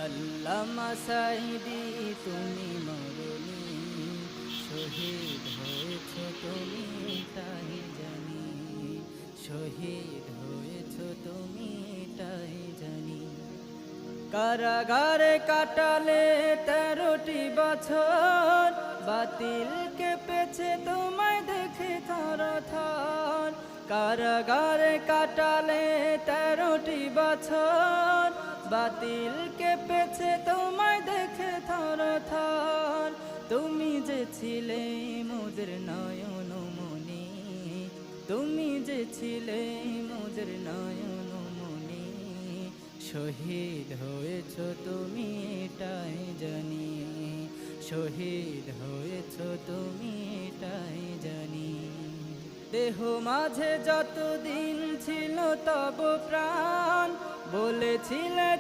আল্লামা সাঈদী তুমি মরণি, শহীদ হয়েছ তুমি এটাই জানি, শহীদ হয়েছ তুমি এটাই জানি। কারাগারে কাটালে 13টি বছর, বাতিল কেঁপেছে তোমায় দেখে থরথর। কারাগারে কাটালে 13টি বছর, বাতিল কেঁপেছে তোমায় দেখে থরথর। তুমি যে ছিলে মোদের নয়ন মনি, তুমি যে ছিলে মোদের নয়ন মনি, শহীদ হয়েছ তুমি এটাই জানি, শহীদ হয়েছ তুমি এটাই জানি। দেহ মাঝে যতদিন ছিল তব প্রাণ, বলেছিলে